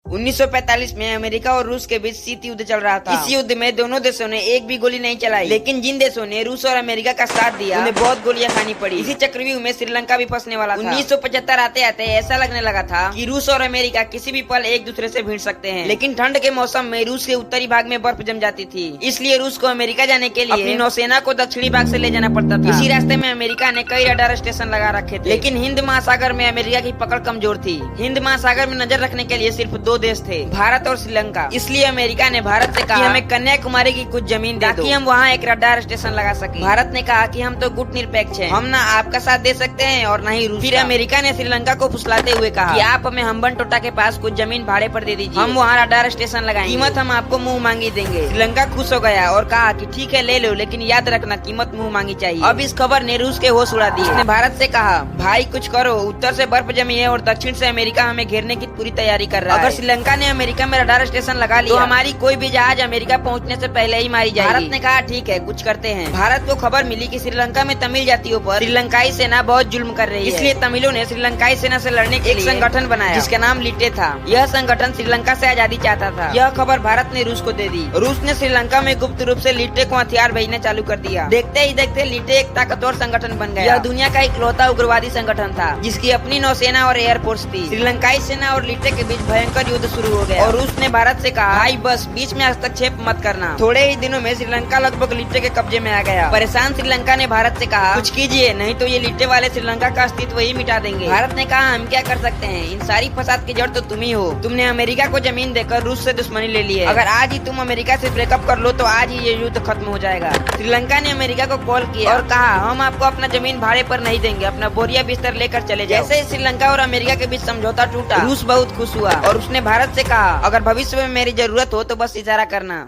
1945 में अमेरिका और रूस के बीच शीत युद्ध चल रहा था। इस युद्ध में दोनों देशों ने एक भी गोली नहीं चलाई, लेकिन जिन देशों ने रूस और अमेरिका का साथ दिया उन्हें बहुत गोलियां खानी पड़ी। इसी चक्रव्यूह में श्रीलंका भी फंसने वाला था। 1975 आते आते ऐसा लगने लगा था कि रूस और अमेरिका किसी भी पल एक दूसरे से भिड़ सकते हैं, लेकिन ठंड के मौसम में रूस के उत्तरी भाग में बर्फ जम जाती थी। इसलिए रूस को अमेरिका जाने के लिए अपनी नौसेना को दक्षिणी भाग से ले जाना पड़ता था। इसी रास्ते में अमेरिका ने कई रडार स्टेशन लगा रखे थे, लेकिन हिंद महासागर में अमेरिका की पकड़ कमजोर थी। हिंद महासागर में नजर रखने के लिए सिर्फ दो देश थे, भारत और श्रीलंका। इसलिए अमेरिका ने भारत से कहा कि हमें कन्याकुमारी की कुछ जमीन दे दो ताकि हम वहाँ एक रडार स्टेशन लगा सकें। भारत ने कहा कि हम तो गुटनिरपेक्ष हैं, हम न आपका साथ दे सकते हैं और न ही रूस। फिर अमेरिका ने श्रीलंका को फुसलाते हुए कहा कि आप हमें हम्बनटोटा के पास कुछ जमीन भाड़े पर दे दीजिए, हम वहाँ रडार स्टेशन लगाएंगे, कीमत हम आपको मुँह मांगी देंगे। श्रीलंका खुश हो गया और कहा कि ठीक है ले लो, लेकिन याद रखना कीमत मुँह मांगी चाहिए। अब इस खबर ने रूस के होश उड़ा दिए। उसने भारत से कहा भाई कुछ करो, उत्तर से बर्फ जमी है और दक्षिण से अमेरिका हमें घेरने की पूरी तैयारी कर रहा है। अगर श्रीलंका ने अमेरिका में रडार स्टेशन लगा लिया तो हमारी कोई भी जहाज अमेरिका पहुंचने से पहले ही मारी जाएगी। भारत ने कहा ठीक है कुछ करते हैं। भारत को खबर मिली कि श्रीलंका में तमिल जातियों पर श्रीलंकाई सेना बहुत जुल्म कर रही है, इसलिए तमिलों ने श्रीलंकाई सेना से लड़ने के लिए एक संगठन बनाया जिसका नाम लिटे था। यह संगठन श्रीलंका से आजादी चाहता था। यह खबर भारत ने रूस को दे दी। रूस ने श्रीलंका में गुप्त रूप से लिटे को हथियार भेजना चालू कर दिया। देखते ही देखते लिटे एक ताकतवर संगठन बन गया। यह दुनिया का इकलौता उग्रवादी संगठन था जिसकी अपनी नौसेना और एयरफोर्स थी। श्रीलंकाई सेना और लिटे के बीच भयंकर युद्ध शुरू हो गया और रूस ने भारत से कहा भाई बस बीच में हस्तक्षेप मत करना। थोड़े ही दिनों में श्रीलंका लगभग लिट्टे के कब्जे में आ गया। परेशान श्रीलंका ने भारत से कहा कुछ कीजिए, नहीं तो ये लिट्टे वाले श्रीलंका का अस्तित्व ही मिटा देंगे। भारत ने कहा हम क्या कर सकते हैं, इन सारी फसाद की जड़ तो तुम ही हो। तुमने अमेरिका को जमीन देकर रूस से दुश्मनी ले ली है। अगर आज ही तुम अमेरिका से ब्रेकअप कर लो तो आज ही ये युद्ध खत्म हो जाएगा। श्रीलंका ने अमेरिका को कॉल किया और कहा हम आपको अपना जमीन भाड़े पर नहीं देंगे, अपना बोरिया बिस्तर लेकर चले जाओ। जैसे ही श्रीलंका और अमेरिका के बीच समझौता टूटा, रूस बहुत खुश हुआ और उसने भारत से कहा अगर भविष्य में मेरी जरूरत हो तो बस इशारा करना।